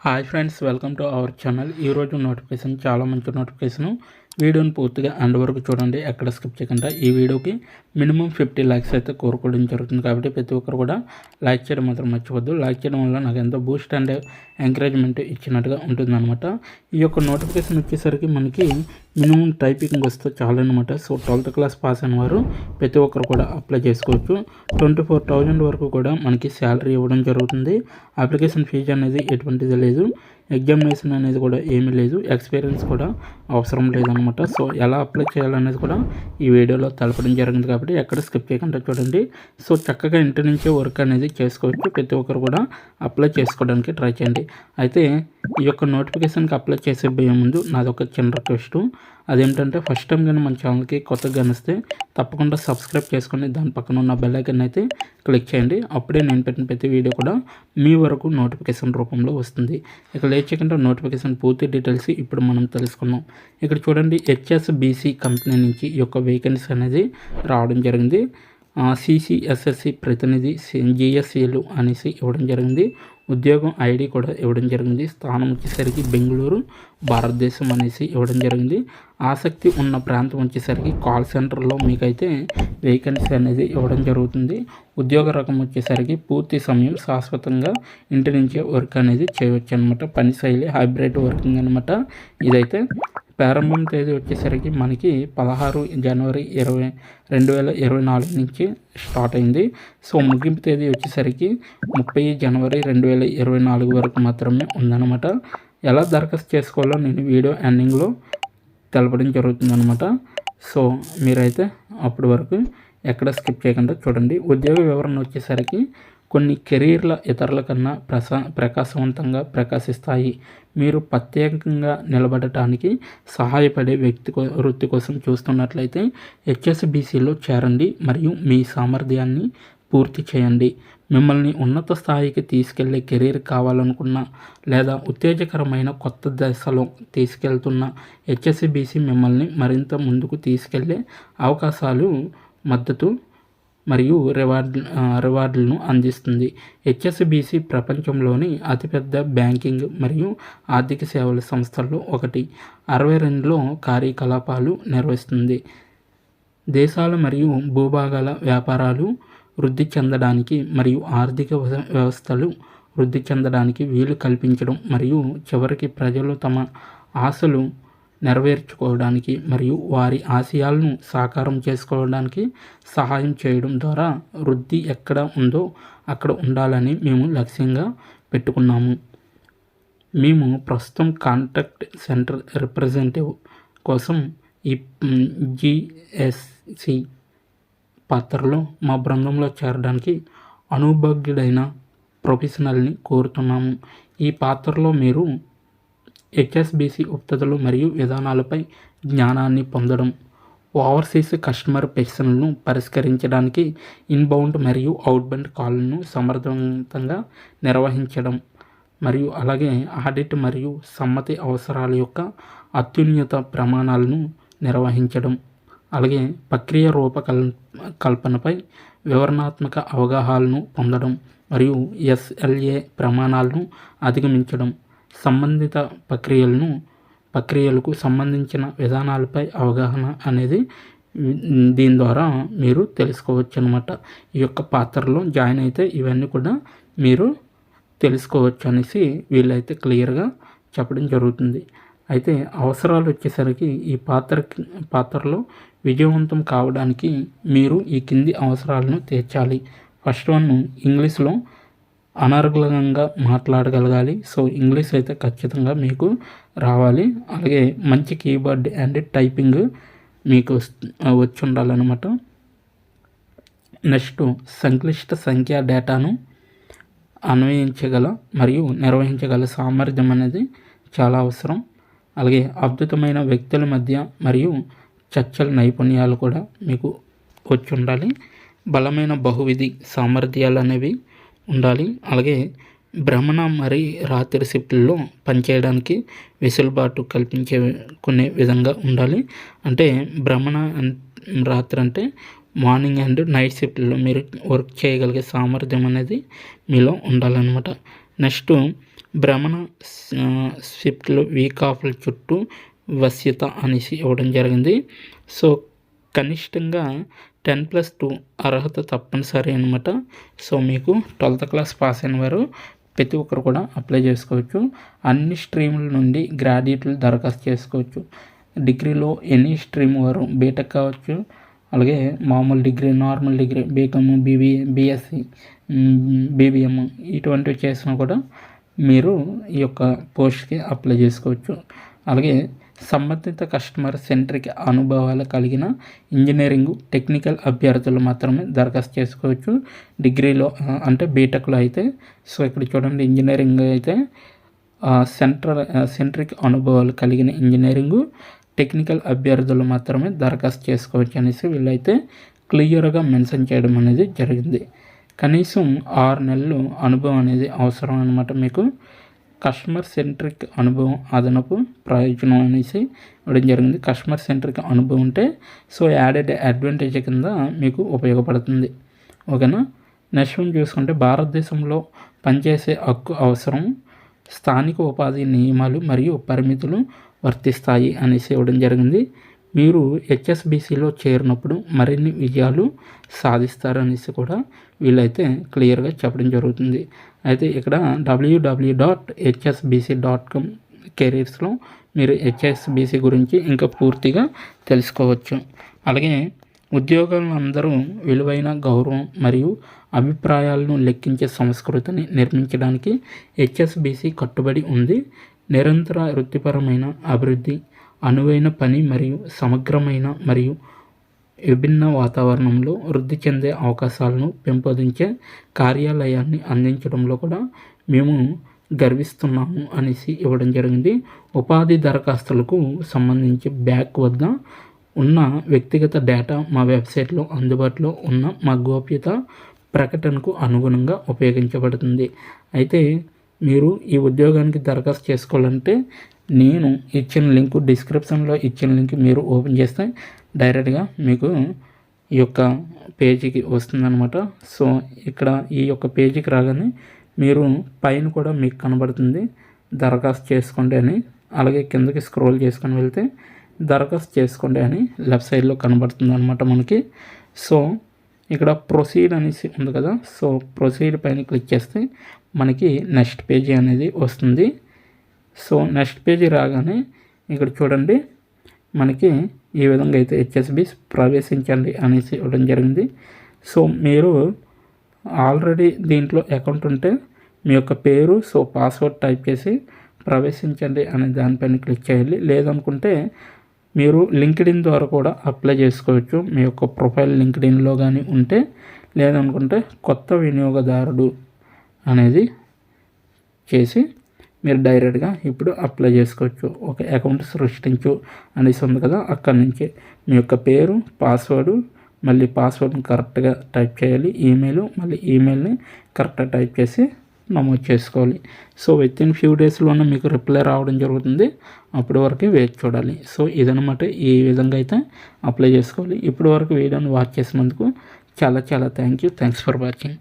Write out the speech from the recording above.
Hi friends, welcome to our channel. ఈరోజు notification చాలా మంచి నోటిఫికేషను. వీడియోని పూర్తిగా ఎండ్ వరకు చూడండి, ఎక్కడ స్కిప్ చేయకుండా. ఈ వీడియోకి మినిమం 50 లైక్స్ అయితే కోరుకోవడం జరుగుతుంది, కాబట్టి ప్రతి ఒక్కరు కూడా లైక్ చేయడం మాత్రం మర్చిపోద్దు. లైక్ చేయడం వల్ల నాకు ఎంతో బూస్ట్ అండ్ ఎంకరేజ్మెంట్ ఇచ్చినట్టుగా ఉంటుందన్నమాట. ఈ యొక్క నోటిఫికేషన్ వచ్చేసరికి మనకి మినిమం టైపింగ్ వస్తే చాలు అనమాట. సో 12th క్లాస్ పాస్ అయిన వారు ప్రతి ఒక్కరు కూడా అప్లై చేసుకోవచ్చు. 24,000 వరకు కూడా మనకి శాలరీ ఇవ్వడం జరుగుతుంది. అప్లికేషన్ ఫీజు అనేది ఎటువంటిది లేదు, ఎగ్జామినేషన్ అనేది కూడా ఏమీ లేదు, ఎక్స్పీరియన్స్ కూడా అవసరం లేదనమాట. సో ఎలా అప్లై చేయాలనేది కూడా ఈ వీడియోలో తెలపడం జరిగింది, కాబట్టి ఎక్కడ స్కిప్ చేయకుండా చూడండి. సో చక్కగా ఇంటి నుంచే వర్క్ అనేది చేసుకోవచ్చు. ప్రతి ఒక్కరు కూడా అప్లై చేసుకోవడానికి ట్రై చేయండి. అయితే ఈ యొక్క నోటిఫికేషన్కి అప్లై చేసే ముందు నాది ఒక చిన్న రిక్వెస్ట్. అదేంటంటే ఫస్ట్ టైం కానీ మన ఛానల్కి కొత్తగా కనిస్తే తప్పకుండా సబ్స్క్రైబ్ చేసుకొని దాని పక్కన ఉన్న బెల్ ఐకాన్ అయితే క్లిక్ చేయండి. అప్పుడే నేను పెట్టిన ప్రతి వీడియో కూడా మీ వరకు నోటిఫికేషన్ రూపంలో వస్తుంది. ఇక లేట్ చేయకుండా నోటిఫికేషన్ పూర్తి డీటెయిల్స్ ఇప్పుడు మనం తెలుసుకున్నాం. ఇక్కడ చూడండి, హెచ్ఎస్బిసి కంపెనీ నుంచి ఈ యొక్క వేకెన్సీ అనేది రావడం జరిగింది. సిసిఎస్ఎస్సి ప్రతినిధి జిఎస్సీలు అనేసి ఇవ్వడం జరిగింది. ఉద్యోగం ఐడి కూడా ఇవ్వడం జరిగింది. స్థానం వచ్చేసరికి బెంగళూరు, భారతదేశం అనేసి ఇవ్వడం జరిగింది. ఆసక్తి ఉన్న ప్రాంతం వచ్చేసరికి కాల్ సెంటర్లో మీకైతే వేకెన్సీ అనేది ఇవ్వడం జరుగుతుంది. ఉద్యోగ రకం వచ్చేసరికి పూర్తి సమయం శాశ్వతంగా ఇంటి నుంచే వర్క్ అనేది చేయవచ్చు అనమాట. పని శైలి హైబ్రిడ్ వర్కింగ్ అనమాట. ఇదైతే ప్రారంభం తేదీ వచ్చేసరికి మనకి 16 జనవరి 2024 నుంచి స్టార్ట్ అయింది. సో ముగింపు తేదీ వచ్చేసరికి 30 జనవరి 2024 వరకు మాత్రమే ఉందన్నమాట. ఎలా దరఖాస్తు చేసుకోవాలో నేను వీడియో ఎండింగ్లో తెలపడం జరుగుతుందన్నమాట. సో మీరైతే అప్పటి వరకు ఎక్కడ స్కిప్ చేయకుండా చూడండి. ఉద్యోగ వివరణ వచ్చేసరికి కొన్ని కెరీర్ల ఇతరుల కన్నా ప్రకాశవంతంగా ప్రకాశిస్తాయి. మీరు ప్రత్యేకంగా నిలబడటానికి సహాయపడే వృత్తి కోసం చూస్తున్నట్లయితే హెచ్ఎస్బిసిలో చేరండి మరియు మీ సామర్థ్యాన్ని పూర్తి చేయండి. మిమ్మల్ని ఉన్నత స్థాయికి తీసుకెళ్లే కెరీర్ కావాలనుకున్న లేదా ఉత్తేజకరమైన కొత్త దశలో తీసుకెళ్తున్న హెచ్ఎస్బిసి మిమ్మల్ని మరింత ముందుకు తీసుకెళ్లే అవకాశాలు, మద్దతు మరియు రివార్డులను అందిస్తుంది. హెచ్ఎస్బిసి ప్రపంచంలోని అతిపెద్ద బ్యాంకింగ్ మరియు ఆర్థిక సేవల సంస్థల్లో ఒకటి. 62లో కార్యకలాపాలు నిర్వహిస్తుంది. దేశాలు మరియు భూభాగాల వ్యాపారాలు వృద్ధి చెందడానికి మరియు ఆర్థిక వ్యవస్థలు వృద్ధి చెందడానికి వీలు కల్పించడం మరియు చివరికి ప్రజలు తమ ఆశలు నెరవేర్చుకోవడానికి మరియు వారి ఆశయాలను సాకారం చేసుకోవడానికి సహాయం చేయడం ద్వారా వృద్ధి ఎక్కడ ఉందో అక్కడ ఉండాలని మేము లక్ష్యంగా పెట్టుకున్నాము. మేము ప్రస్తుతం కాంటాక్ట్ సెంటర్ రిప్రజెంటేటివ్ కోసం ఈ జిఎస్సి పాత్రలో మా బృందంలో చేరడానికి అనుభవజ్ఞుడైన ప్రొఫెషనల్ని కోరుతున్నాము. ఈ పాత్రలో మీరు హెచ్ఎస్బిసి ఉత్పత్తులు మరియు విధానాలపై జ్ఞానాన్ని పొందడం, ఓవర్సీస్ కస్టమర్ ప్రశ్నలను పరిష్కరించడానికి ఇన్బౌండ్ మరియు అవుట్బౌండ్ కాల్లను సమర్థవంతంగా నిర్వహించడం, మరియు అలాగే ఆడిట్ మరియు సమ్మతి అవసరాల యొక్క అత్యున్నత ప్రమాణాలను నిర్వహించడం, అలాగే ప్రక్రియ రూపకల్పనపై వివరణాత్మక అవగాహనను పొందడం మరియు ఎస్ఎల్ఏ ప్రమాణాలను అధిగమించడం, సంబంధిత ప్రక్రియలకు సంబంధించిన విధానాలపై అవగాహన అనేది దీని ద్వారా మీరు తెలుసుకోవచ్చు అనమాట. ఈ యొక్క పాత్రలో జాయిన్ అయితే ఇవన్నీ కూడా మీరు తెలుసుకోవచ్చు అనేసి వీళ్ళైతే క్లియర్గా చెప్పడం జరుగుతుంది. అయితే అవసరాలు వచ్చేసరికి ఈ పాత్రలో విజయవంతం కావడానికి మీరు ఈ కింది అవసరాలను తీర్చాలి. ఫస్ట్ వన్, ఇంగ్లీష్లో అనర్గళంగా మాట్లాడగలగాలి. సో ఇంగ్లీష్ అయితే ఖచ్చితంగా మీకు రావాలి. అలాగే మంచి కీబోర్డ్ అండ్ టైపింగ్ మీకు వచ్చి ఉండాలన్నమాట. నెక్స్ట్, సంక్లిష్ట సంఖ్యా డేటాను అన్వయించగల మరియు నిర్వహించగల సామర్థ్యం అనేది చాలా అవసరం. అలాగే అద్భుతమైన వ్యక్తుల మధ్య మరియు చర్చల నైపుణ్యాలు కూడా మీకు వచ్చి ఉండాలి. బలమైన బహువిధి సామర్థ్యాలు అనేవి ఉండాలి. అలాగే భ్రమణ మరి రాత్రి షిఫ్ట్లో పనిచేయడానికి వెసులుబాటు కల్పించుకునే విధంగా ఉండాలి. అంటే భ్రమణ రాత్రి అంటే మార్నింగ్ అండ్ నైట్ షిఫ్ట్లో మీరు వర్క్ చేయగలిగే సామర్థ్యం అనేది మీలో ఉండాలన్నమాట. నెక్స్ట్, భ్రమణ స్విఫ్ట్లు వీక్ ఆఫ్ల చుట్టూ వశ్యత అనేసి ఇవ్వడం జరిగింది. సో కనిష్టంగా 10+2 అర్హత తప్పనిసరి అనమాట. సో మీకు 12th క్లాస్ పాస్ అయిన వారు ప్రతి ఒక్కరు కూడా అప్లై చేసుకోవచ్చు. అన్ని స్ట్రీముల నుండి గ్రాడ్యుయేట్లు దరఖాస్తు చేసుకోవచ్చు. డిగ్రీలో ఎనీ స్ట్రీమ్ వారు బీటెక్ కావచ్చు, అలాగే మామూలు degree, normal degree, BCom, BBA, BSc, BBM ఇటువంటివి చేసినా కూడా మీరు ఈ యొక్క పోస్ట్కి అప్లై చేసుకోవచ్చు. అలాగే సంబంధిత కస్టమర్ సెంట్రిక్ అనుభవాలు కలిగిన ఇంజనీరింగ్ టెక్నికల్ అభ్యర్థులు మాత్రమే దరఖాస్తు చేసుకోవచ్చు. డిగ్రీలో అంటే బీటెక్లో అయితే, సో ఇక్కడ చూడండి ఇంజనీరింగ్ అయితే సెంట్రిక్ అనుభవాలు కలిగిన ఇంజనీరింగు టెక్నికల్ అభ్యర్థులు మాత్రమే దరఖాస్తు చేసుకోవచ్చు అనేసి వీళ్ళైతే క్లియర్గా మెన్షన్ చేయడం అనేది జరిగింది. కనీసం 6 నెలలు అనుభవం అనేది అవసరం అనమాట. మీకు కస్టమర్ సెంట్రిక్ అనుభవం అదనపు ప్రయోజనం అనేసి ఇవ్వడం జరిగింది. కస్టమర్ సెంట్రిక్ అనుభవం ఉంటే సో యాడెడ్ అడ్వాంటేజ్ కింద మీకు ఉపయోగపడుతుంది. ఓకేనా. నెక్స్ట్ వన్ చూసుకుంటే భారతదేశంలో పనిచేసే హక్కు అవసరం, స్థానిక ఉపాధి నియమాలు మరియు పరిమితులు వర్తిస్తాయి అనేసి ఇవ్వడం జరిగింది. మీరు హెచ్ఎస్బిసిలో చేరినప్పుడు మరిన్ని విజయాలు సాధిస్తారనేసి కూడా వీళ్ళైతే క్లియర్గా చెప్పడం జరుగుతుంది. అయితే ఇక్కడ www.hsbc.com కెరీర్స్లో మీరు హెచ్ఎస్బిసి గురించి ఇంకా పూర్తిగా తెలుసుకోవచ్చు. అలాగే ఉద్యోగులను అందరూ విలువైన గౌరవం మరియు అభిప్రాయాలను లెక్కించే సంస్కృతిని నిర్మించడానికి హెచ్ఎస్బిసి కట్టుబడి ఉంది. నిరంతర వృత్తిపరమైన అభివృద్ధి, అనువైన పని మరియు సమగ్రమైన మరియు విభిన్న వాతావరణంలో వృద్ధి చెందే అవకాశాలను పెంపొందించే కార్యాలయాన్ని అందించడంలో కూడా మేము గర్విస్తున్నాము అనేసి ఇవ్వడం జరిగింది. ఉపాధి దరఖాస్తులకు సంబంధించి బ్యాక్ వద్ద ఉన్న వ్యక్తిగత డేటా మా వెబ్సైట్లో అందుబాటులో ఉన్న మా గోప్యత ప్రకటనకు అనుగుణంగా ఉపయోగించబడుతుంది. అయితే మీరు ఈ ఉద్యోగానికి దరఖాస్తు చేసుకోవాలంటే నేను ఇచ్చిన లింక్, డిస్క్రిప్షన్లో ఇచ్చిన లింక్ మీరు ఓపెన్ చేస్తే డైరెక్ట్గా మీకు ఈ యొక్క పేజీకి వస్తుందన్నమాట. సో ఇక్కడ ఈ యొక్క పేజీకి రాగానే మీరు పైన కూడా మీకు కనబడుతుంది దరఖాస్తు చేసుకోండి అని. అలాగే కిందకి స్క్రోల్ చేసుకొని వెళ్తే దరఖాస్తు చేసుకోండి అని లెఫ్ట్ సైడ్లో కనబడుతుంది అనమాట మనకి. సో ఇక్కడ ప్రొసీడ్ అనేసి ఉంది కదా, సో ప్రొసీడ్ పైన క్లిక్ చేస్తే మనకి నెక్స్ట్ పేజీ అనేది వస్తుంది. సో నెక్స్ట్ పేజీ రాగానే ఇక్కడ చూడండి మనకి ఈ విధంగా అయితే హెచ్ఎస్బి ప్రవేశించండి అనేసి ఇవ్వడం జరిగింది. సో మీరు ఆల్రెడీ దీంట్లో అకౌంట్ ఉంటే మీ యొక్క పేరు, సో పాస్వర్డ్ టైప్ చేసి ప్రవేశించండి అనే దానిపైన క్లిక్ చేయాలి. లేదనుకుంటే మీరు లింక్డ్ఇన్ ద్వారా కూడా అప్లై చేసుకోవచ్చు. మీ యొక్క ప్రొఫైల్ లింక్డ్ఇన్లో కానీ ఉంటే, లేదనుకుంటే కొత్త వినియోగదారుడు అనేది చేసి మీరు డైరెక్ట్గా ఇప్పుడు అప్లై చేసుకోవచ్చు. ఒక అకౌంట్ సృష్టించు అనేసి ఉంది కదా, అక్కడి నుంచి మీ యొక్క పేరు, పాస్వర్డ్, మళ్ళీ పాస్వర్డ్ని కరెక్ట్గా టైప్ చేయాలి. ఈమెయిల్, మళ్ళీ ఈమెయిల్ని కరెక్ట్గా టైప్ చేసి నమోదు చేసుకోవాలి. సో వితిన్ ఫ్యూ డేస్లోనే మీకు రిప్లై రావడం జరుగుతుంది. అప్పటి వరకు వెయిట్ చూడాలి. సో ఇదనమాట, ఈ విధంగా అయితే అప్లై చేసుకోవాలి. ఇప్పటి వరకు వీడియోని వాచ్ చేసినందుకు చాలా థ్యాంక్స్ ఫర్ వాచింగ్.